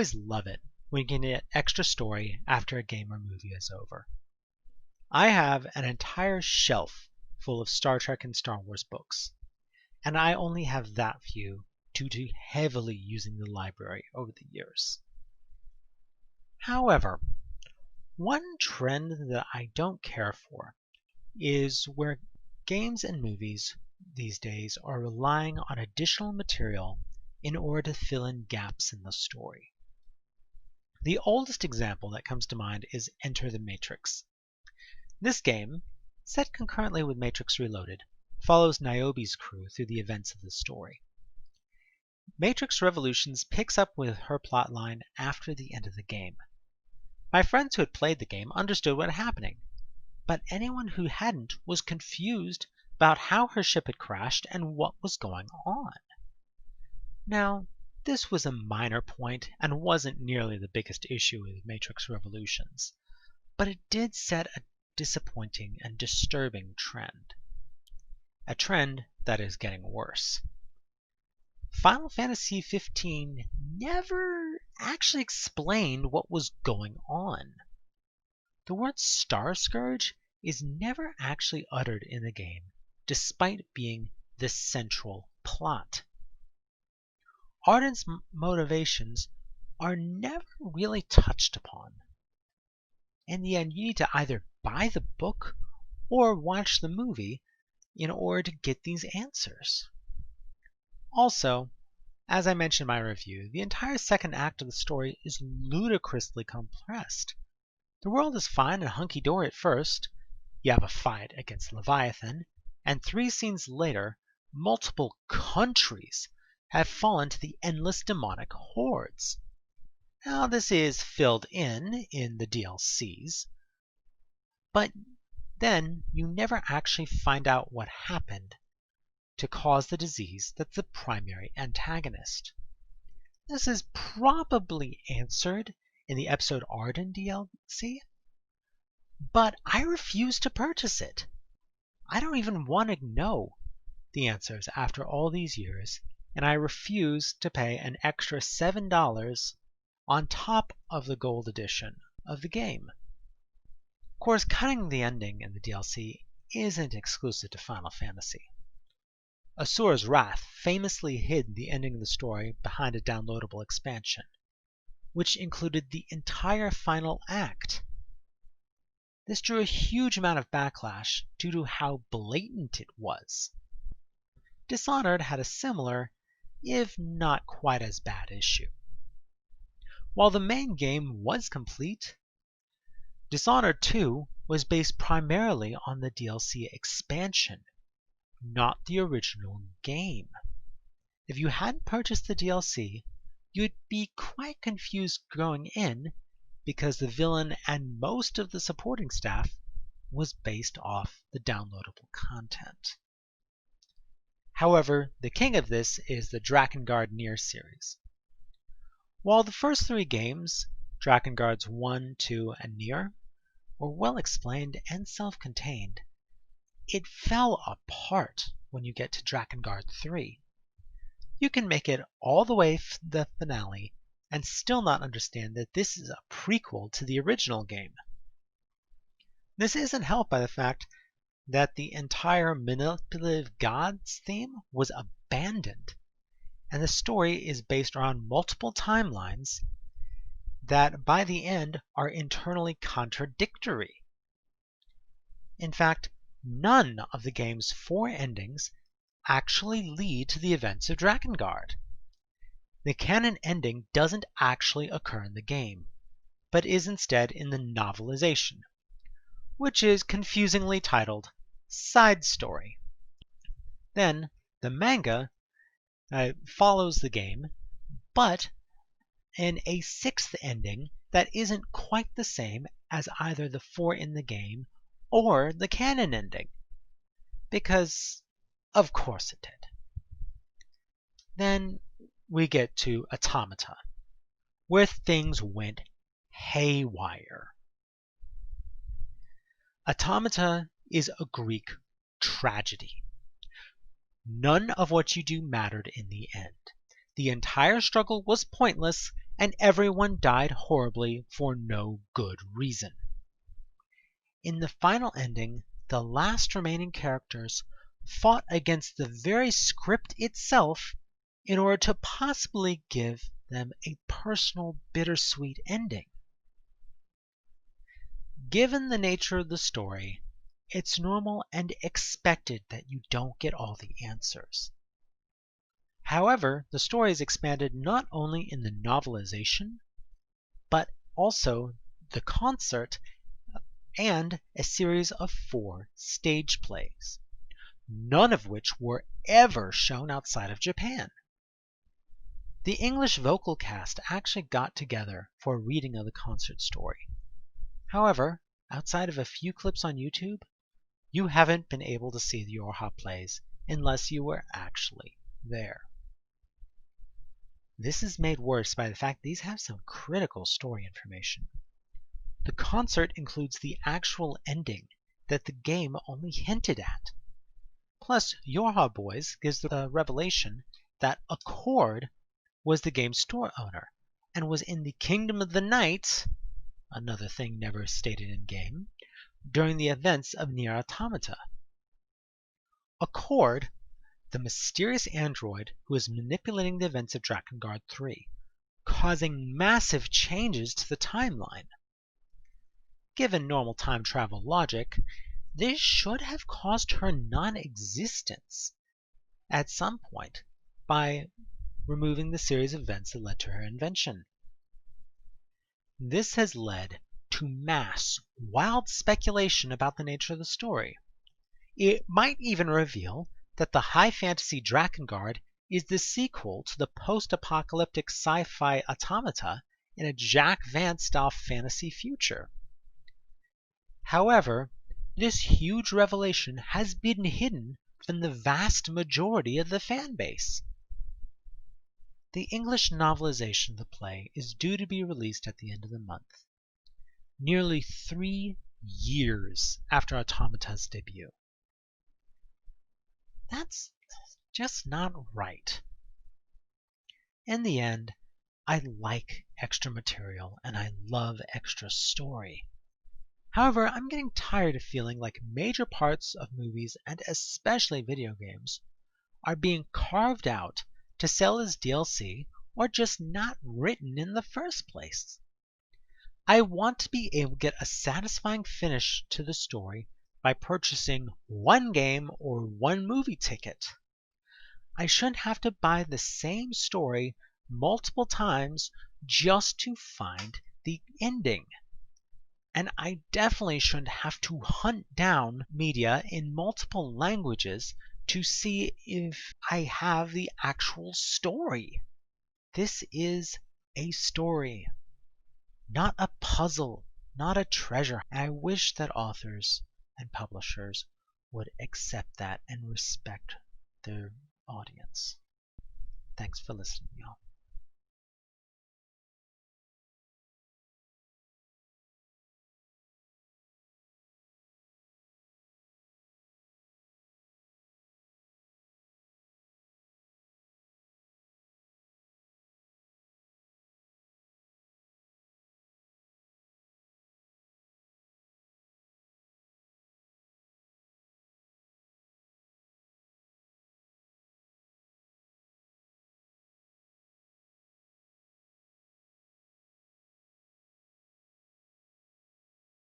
always love it when you can get extra story after a game or movie is over. I have an entire shelf full of Star Trek and Star Wars books, and I only have that few due to heavily using the library over the years. However, one trend that I don't care for is where games and movies these days are relying on additional material in order to fill in gaps in the story. The oldest example that comes to mind is Enter the Matrix. This game, set concurrently with Matrix Reloaded, follows Niobe's crew through the events of the story. Matrix Revolutions picks up with her plotline after the end of the game. My friends who had played the game understood what was happening, but anyone who hadn't was confused about how her ship had crashed and what was going on. Now, this was a minor point and wasn't nearly the biggest issue with Matrix Revolutions, but it did set a disappointing and disturbing trend. A trend that is getting worse. Final Fantasy XV never actually explained what was going on. The word Star Scourge is never actually uttered in the game, despite being the central plot. Ardyn's motivations are never really touched upon. In the end, you need to either buy the book or watch the movie in order to get these answers. Also, as I mentioned in my review, the entire second act of the story is ludicrously compressed. The world is fine and hunky-dory at first. You have a fight against Leviathan, and 3 scenes later, multiple countries have fallen to the endless demonic hordes. Now, this is filled in the DLCs, but then you never actually find out what happened to cause the disease that's the primary antagonist. This is probably answered in the episode Ardyn DLC, but I refuse to purchase it. I don't even want to know the answers after all these years, and I refuse to pay an extra $7 on top of the gold edition of the game. Of course, cutting the ending in the DLC isn't exclusive to Final Fantasy. Asura's Wrath famously hid the ending of the story behind a downloadable expansion, which included the entire final act. This drew a huge amount of backlash due to how blatant it was. Dishonored had a similar, if not quite as bad issue. While the main game was complete, Dishonored 2 was based primarily on the DLC expansion, not the original game. If you hadn't purchased the DLC, you'd be quite confused going in because the villain and most of the supporting staff was based off the downloadable content. However, the king of this is the Drakengard Nier series. While the first 3 games, Drakengards 1, 2, and Nier, were well explained and self-contained, it fell apart when you get to Drakengard 3. You can make it all the way to the finale and still not understand that this is a prequel to the original game. This isn't helped by the fact that the entire manipulative gods theme was abandoned, and the story is based around multiple timelines that by the end are internally contradictory. In fact, none of the game's 4 endings actually lead to the events of Drakengard. The canon ending doesn't actually occur in the game, but is instead in the novelization, which is confusingly titled Side Story. Then, the manga follows the game, but in a 6th ending that isn't quite the same as either the 4 in the game or the canon ending, because of course it did. Then we get to Automata, where things went haywire. Automata is a Greek tragedy. None of what you do mattered in the end. The entire struggle was pointless, and everyone died horribly for no good reason. In the final ending, the last remaining characters fought against the very script itself in order to possibly give them a personal bittersweet ending. Given the nature of the story, it's normal and expected that you don't get all the answers. However, the story is expanded not only in the novelization, but also the concert and a series of 4 stage plays, none of which were ever shown outside of Japan. The English vocal cast actually got together for a reading of the concert story. However, outside of a few clips on YouTube, you haven't been able to see the YoRHa plays unless you were actually there. This is made worse by the fact these have some critical story information. The concert includes the actual ending that the game only hinted at. Plus, YoRHa Boys gives the revelation that Accord was the game's store owner and was in the Kingdom of the Night, another thing never stated in game, during the events of Nier Automata. Accord, the mysterious android who is manipulating the events of Drakengard 3, causing massive changes to the timeline. Given normal time travel logic, this should have caused her non-existence at some point by removing the series of events that led to her invention. This has led to mass, wild speculation about the nature of the story. It might even reveal that the high fantasy Drakengard is the sequel to the post-apocalyptic sci-fi Automata in a Jack Vance-style fantasy future. However, this huge revelation has been hidden from the vast majority of the fan base. The English novelization of the play is due to be released at the end of the month, nearly 3 years after Automata's debut. That's just not right. In the end, I like extra material and I love extra story. However, I'm getting tired of feeling like major parts of movies and especially video games are being carved out to sell as DLC or just not written in the first place. I want to be able to get a satisfying finish to the story by purchasing one game or one movie ticket. I shouldn't have to buy the same story multiple times just to find the ending. And I definitely shouldn't have to hunt down media in multiple languages to see if I have the actual story. This is a story, not a puzzle, not a treasure. And I wish that authors and publishers would accept that and respect their audience. Thanks for listening, y'all.